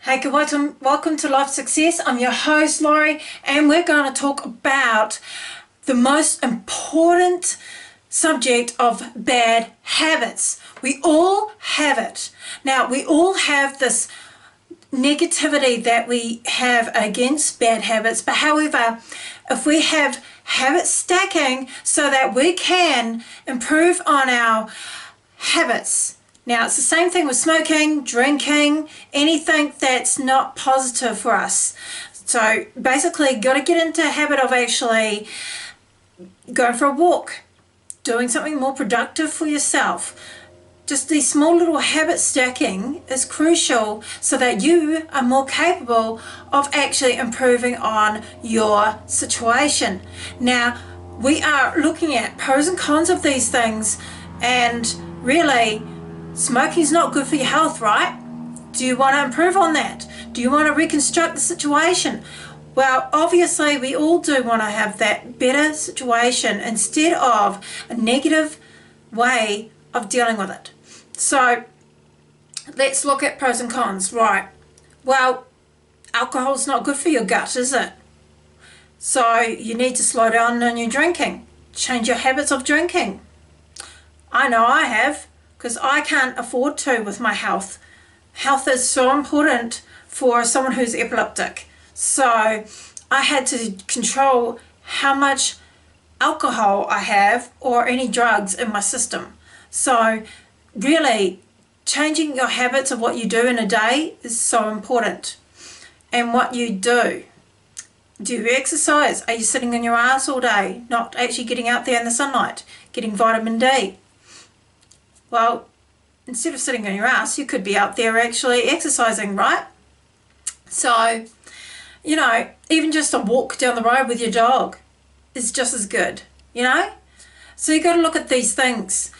Hey, good welcome to Life Success. I'm your host, Laurie, and we're going to talk about the most important subject of bad habits. We all have it. Now, we all have this negativity that we have against bad habits, but however, if we have habits stacking so that we can improve on our habits. Now, it's the same thing with smoking, drinking, anything that's not positive for us. So basically, got to get into a habit of actually going for a walk, doing something more productive for yourself. Just these small little habit stacking is crucial so that you are more capable of actually improving on your situation. Now, we are looking at pros and cons of these things, and really, smoking is not good for your health, right? Do you want to improve on that? Do you want to reconstruct the situation? Well, obviously, we all do want to have that better situation instead of a negative way of dealing with it. So, let's look at pros and cons. Right. Well, alcohol is not good for your gut, is it? So, you need to slow down on your drinking. Change your habits of drinking. I know I have, because I can't afford to with my health. Health is so important for someone who's epileptic. So I had to control how much alcohol I have or any drugs in my system. So really, changing your habits of what you do in a day is so important. And what you do. Do you exercise? Are you sitting on your ass all day, not actually getting out there in the sunlight, getting vitamin D? Well, instead of sitting on your ass, you could be out there actually exercising, right? So, even just a walk down the road with your dog is just as good, So you got to look at these things,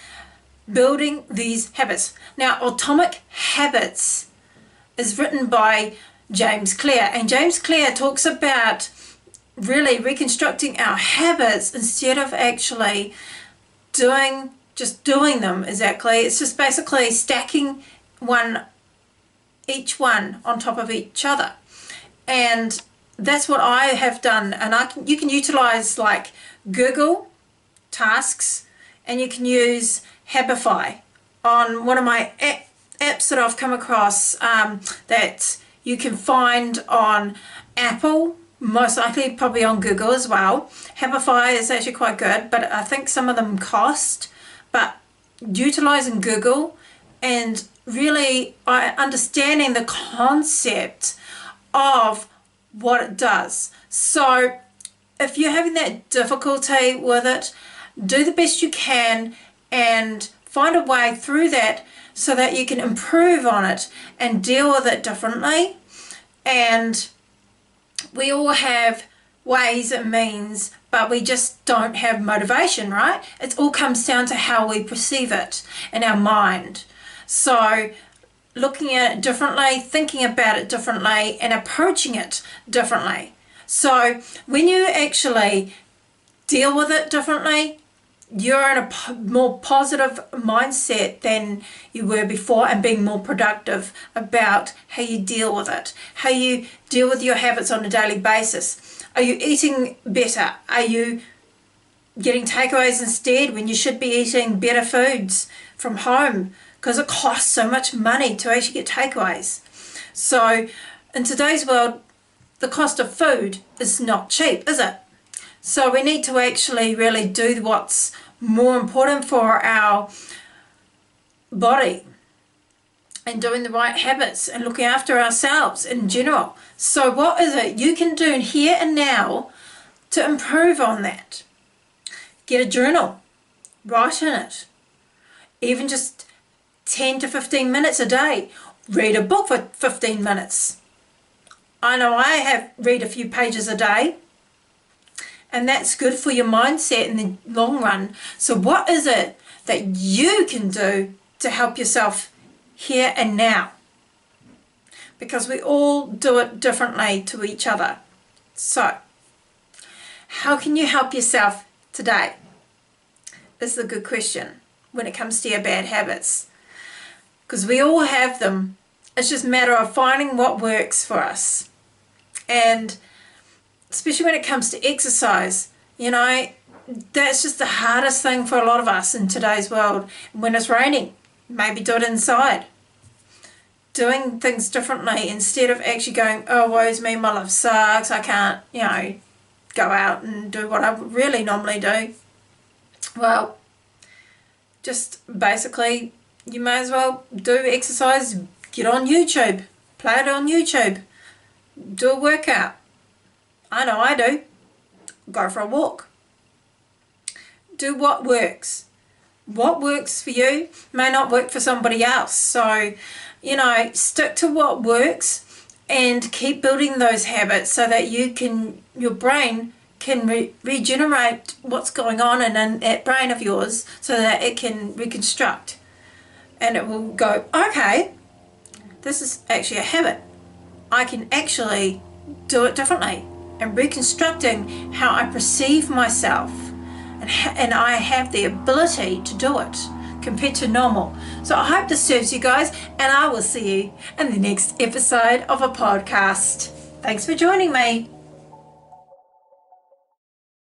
building these habits. Now, Atomic Habits is written by James Clear, and James Clear talks about really reconstructing our habits instead of actually doing them exactly. It's just basically stacking each one on top of each other. And that's what I have done. And you can utilize like Google Tasks, and you can use Habify on one of my apps that I've come across that you can find on Apple, most likely probably on Google as well. Habify is actually quite good, but I think some of them cost. But utilizing Google and really understanding the concept of what it does. So if you're having that difficulty with it, do the best you can and find a way through that so that you can improve on it and deal with it differently. And we all have ways and means, but we just don't have motivation, right? It all comes down to how we perceive it in our mind. So looking at it differently, thinking about it differently, and approaching it differently. So when you actually deal with it differently, you're in a more positive mindset than you were before, and being more productive about how you deal with it, how you deal with your habits on a daily basis. Are you eating better? Are you getting takeaways instead when you should be eating better foods from home? Because it costs so much money to actually get takeaways. So in today's world, the cost of food is not cheap, is it? So we need to actually really do what's more important for our body, and doing the right habits and looking after ourselves in general. So what is it you can do here and now to improve on that? Get a journal, write in it, even just 10 to 15 minutes a day. Read a book for 15 minutes. I know I have read a few pages a day, and that's good for your mindset in the long run. So what is it that you can do to help yourself here and now? Because we all do it differently to each other. So how can you help yourself today? This is a good question when it comes to your bad habits, because we all have them It's just a matter of finding what works for us. And especially when it comes to exercise, that's just the hardest thing for a lot of us in today's world. When it's raining, maybe do it inside. Doing things differently instead of actually going, oh, woe's me, my life sucks, I can't, go out and do what I really normally do. Well, just basically, you may as well do exercise, get on YouTube, play it on YouTube, do a workout. I know I do. Go for a walk. Do what works. What works for you may not work for somebody else. So, stick to what works and keep building those habits so that your brain can regenerate what's going on in that brain of yours so that it can reconstruct. And it will go, okay, this is actually a habit. I can actually do it differently. And reconstructing how I perceive myself. And I have the ability to do it compared to normal. So I hope this serves you guys, and I will see you in the next episode of a podcast. Thanks for joining me.